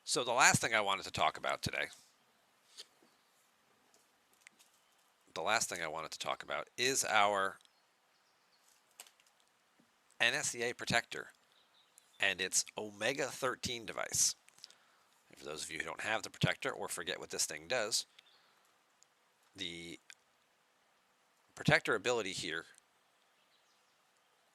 So the last thing I wanted to talk about today, is our NSEA protector and its Omega-13 device. And for those of you who don't have the protector or forget what this thing does, the protector ability here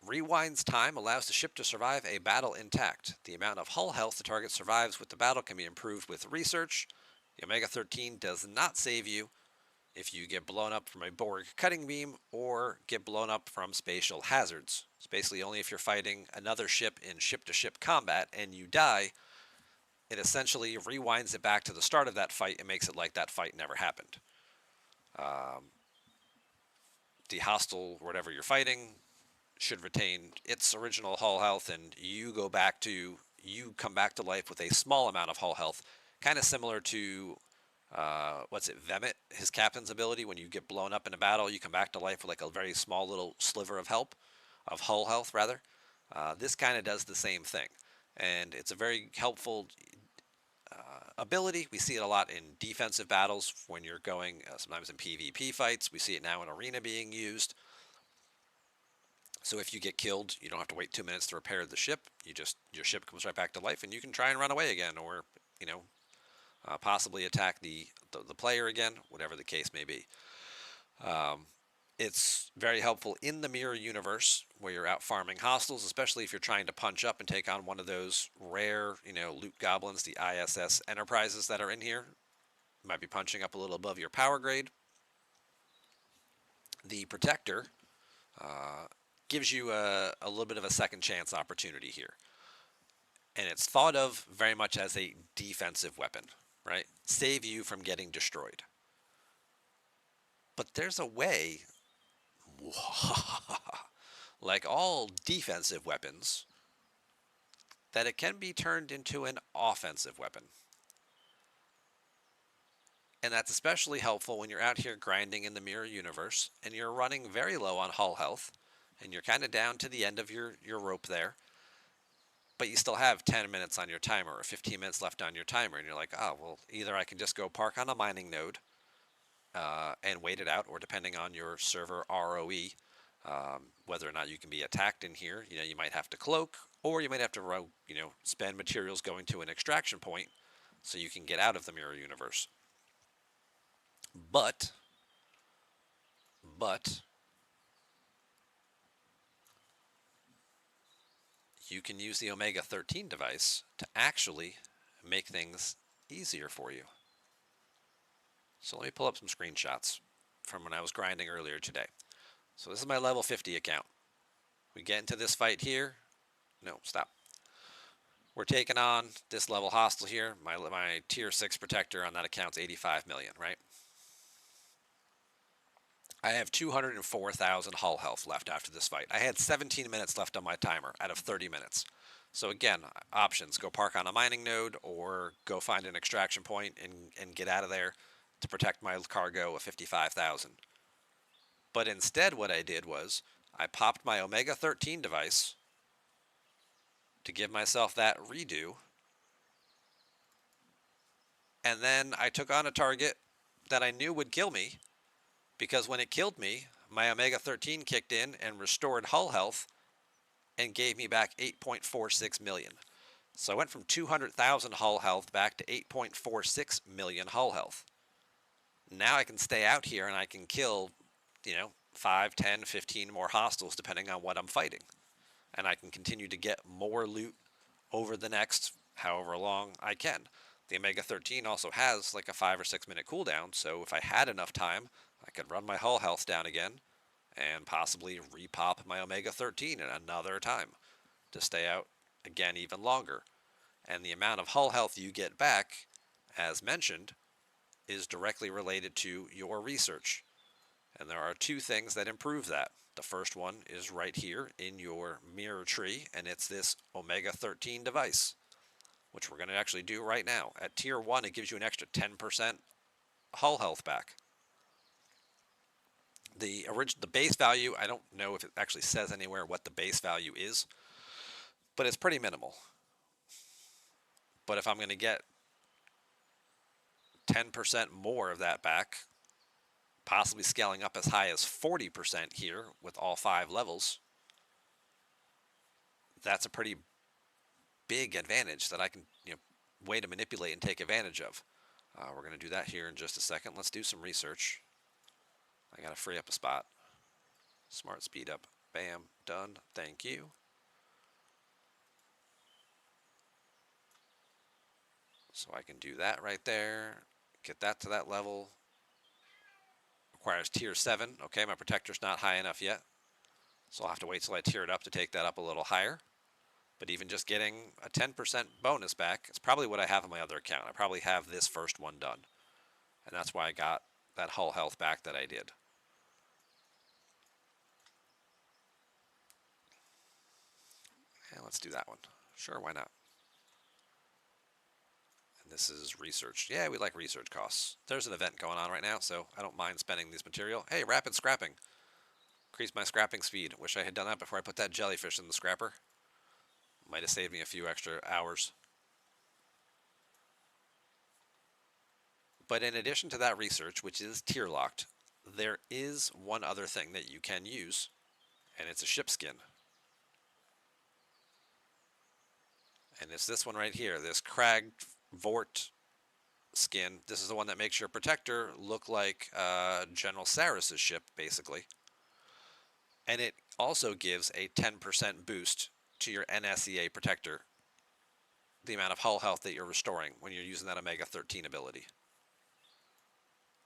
rewinds time, allows the ship to survive a battle intact. The amount of hull health the target survives with the battle can be improved with research. The Omega-13 does not save you if you get blown up from a Borg cutting beam or get blown up from spatial hazards. It's basically only if you're fighting another ship in ship-to-ship combat and you die, it essentially rewinds it back to the start of that fight and makes it like that fight never happened. The hostile, whatever you're fighting, should retain its original hull health, and you come back to life with a small amount of hull health, kind of similar to Vemet, his captain's ability. When you get blown up in a battle, you come back to life with like a very small little sliver of hull health rather. This kind of does the same thing, and it's a very helpful ability. We see it a lot in defensive battles when you're going, sometimes in PvP fights. We see it now in arena being used. So if you get killed, you don't have to wait 2 minutes to repair the ship. Your ship comes right back to life, and you can try and run away again, or possibly attack the player again, whatever the case may be. It's very helpful in the mirror universe where you're out farming hostiles, especially if you're trying to punch up and take on one of those rare, loot goblins, the ISS Enterprises that are in here. You might be punching up a little above your power grade. The protector gives you a little bit of a second chance opportunity here. And it's thought of very much as a defensive weapon, right? Save you from getting destroyed. But there's a way, like all defensive weapons, that it can be turned into an offensive weapon. And that's especially helpful when you're out here grinding in the mirror universe and you're running very low on hull health and you're kind of down to the end of your rope there, but you still have 10 minutes on your timer or 15 minutes left on your timer, and you're like, oh, well, either I can just go park on a mining node and wait it out, or depending on your server ROE, whether or not you can be attacked in here, you might have to cloak, or you might have to, spend materials going to an extraction point so you can get out of the mirror universe. But you can use the Omega-13 device to actually make things easier for you. So let me pull up some screenshots from when I was grinding earlier today. So this is my level 50 account. We get into this fight here. No, stop. We're taking on this level hostile here. My tier 6 protector on that account's 85 million, right? I have 204,000 hull health left after this fight. I had 17 minutes left on my timer out of 30 minutes. So again, options: go park on a mining node or go find an extraction point and get out of there to protect my cargo of 55,000. But instead what I did was I popped my Omega-13 device to give myself that redo, and then I took on a target that I knew would kill me, because when it killed me, my Omega-13 kicked in and restored hull health and gave me back 8.46 million. So I went from 200,000 hull health back to 8.46 million hull health. Now I can stay out here and I can kill, 5, 10, 15 more hostiles depending on what I'm fighting. And I can continue to get more loot over the next however long I can. The Omega-13 also has like a 5 or 6 minute cooldown, so if I had enough time, I could run my hull health down again and possibly repop my Omega-13 at another time to stay out again even longer. And the amount of hull health you get back, as mentioned, is directly related to your research. And there are two things that improve that. The first one is right here in your mirror tree, and it's this Omega-13 device, which we're going to actually do right now. At tier 1, it gives you an extra 10% hull health back. The base value, I don't know if it actually says anywhere what the base value is, but it's pretty minimal. But if I'm going to get 10% more of that back, possibly scaling up as high as 40% here with all 5 levels. That's a pretty big advantage that I can, way to manipulate and take advantage of. We're going to do that here in just a second. Let's do some research. I got to free up a spot. Smart speed up. Bam. Done. Thank you. So I can do that right there. Get that to that level. Requires tier 7. Okay, my protector's not high enough yet. So I'll have to wait till I tier it up to take that up a little higher. But even just getting a 10% bonus back is probably what I have on my other account. I probably have this first one done. And that's why I got that hull health back that I did. And let's do that one. Sure, why not? And this is research. Yeah, we like research costs. There's an event going on right now, so I don't mind spending this material. Hey, rapid scrapping. Increase my scrapping speed. Wish I had done that before I put that jellyfish in the scrapper. Might have saved me a few extra hours. But in addition to that research, which is tier locked, there is one other thing that you can use, and it's a ship skin. And it's this one right here, this Crag Vort skin. This is the one that makes your protector look like General Saris's ship, basically. And it also gives a 10% boost to your NSEA protector, the amount of hull health that you're restoring when you're using that Omega-13 ability.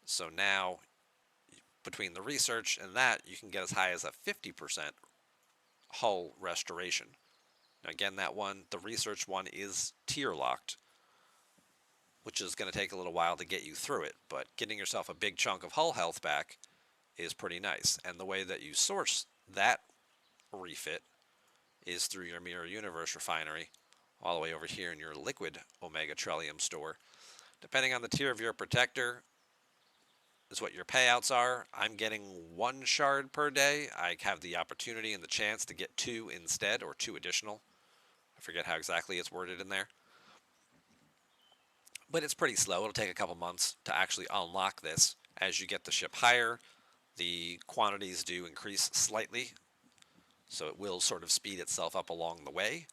So now, between the research and that, you can get as high as a 50% hull restoration. Now again, that one, the research one, is tier locked, which is going to take a little while to get you through it, but getting yourself a big chunk of hull health back is pretty nice. And the way that you source that refit is through your Mirror Universe refinery, all the way over here in your liquid Omega Trellium store. Depending on the tier of your protector is what your payouts are. I'm getting 1 shard per day. I have the opportunity and the chance to get 2 instead, or 2 additional. I forget how exactly it's worded in there. But it's pretty slow. It'll take a couple months to actually unlock this. As you get the ship higher, the quantities do increase slightly, so it will sort of speed itself up along the way.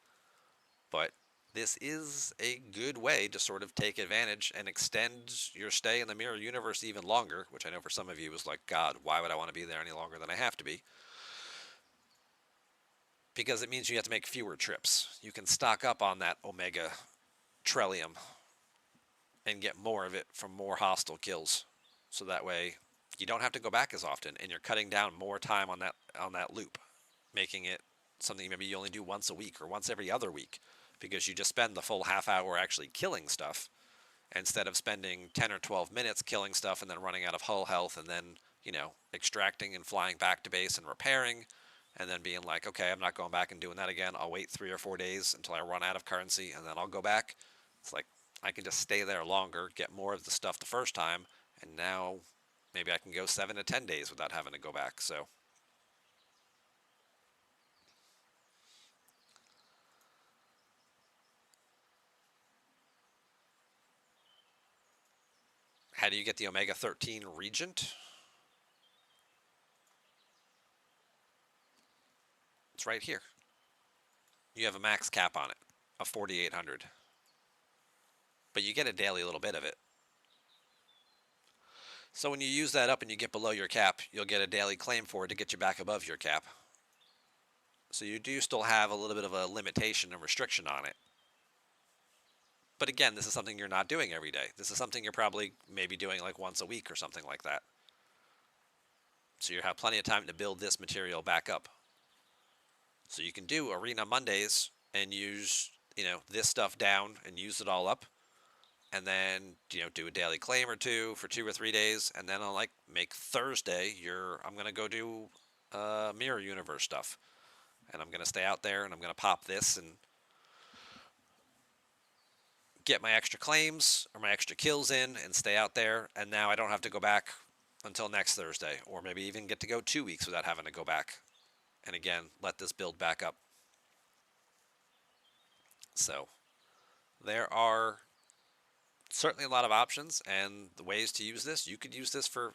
But this is a good way to sort of take advantage and extend your stay in the Mirror Universe even longer, which I know for some of you is like, God, why would I want to be there any longer than I have to be? Because it means you have to make fewer trips. You can stock up on that Omega Trellium and get more of it from more hostile kills. So that way you don't have to go back as often, and you're cutting down more time on that loop, making it something maybe you only do once a week or once every other week, because you just spend the full half hour actually killing stuff instead of spending 10 or 12 minutes killing stuff and then running out of hull health and then, extracting and flying back to base and repairing and then being like, okay, I'm not going back and doing that again. I'll wait 3 or 4 days until I run out of currency and then I'll go back. It's like I can just stay there longer, get more of the stuff the first time, and now maybe I can go 7 to 10 days without having to go back. So how do you get the Omega-13 Regent? It's right here. You have a max cap on it of 4,800. But you get a daily little bit of it. So when you use that up and you get below your cap, you'll get a daily claim for it to get you back above your cap. So you do still have a little bit of a limitation and restriction on it. But again, this is something you're not doing every day. This is something you're probably maybe doing like once a week or something like that. So you have plenty of time to build this material back up. So you can do Arena Mondays and use, this stuff down and use it all up. And then, do a daily claim or two for 2 or 3 days. And then I'll make Thursday I'm going to go do Mirror Universe stuff. And I'm going to stay out there and I'm going to pop this and get my extra claims or my extra kills in and stay out there. And now I don't have to go back until next Thursday, or maybe even get to go 2 weeks without having to go back. And again, let this build back up. So there are certainly a lot of options and the ways to use this. You could use this for,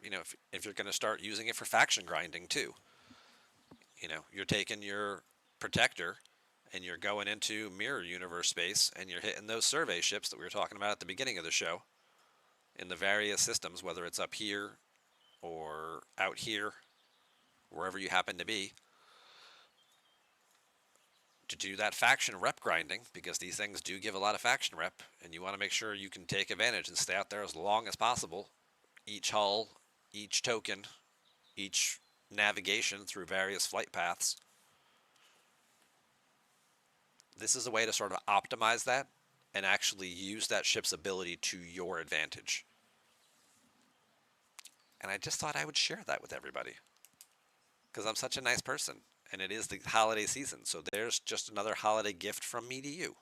if you're going to start using it for faction grinding too. You're taking your protector and you're going into mirror universe space and you're hitting those survey ships that we were talking about at the beginning of the show in the various systems, whether it's up here or out here, wherever you happen to be, to do that faction rep grinding, because these things do give a lot of faction rep, and you want to make sure you can take advantage and stay out there as long as possible. Each hull, each token, each navigation through various flight paths. This is a way to sort of optimize that and actually use that ship's ability to your advantage. And I just thought I would share that with everybody because I'm such a nice person, and it is the holiday season, so there's just another holiday gift from me to you.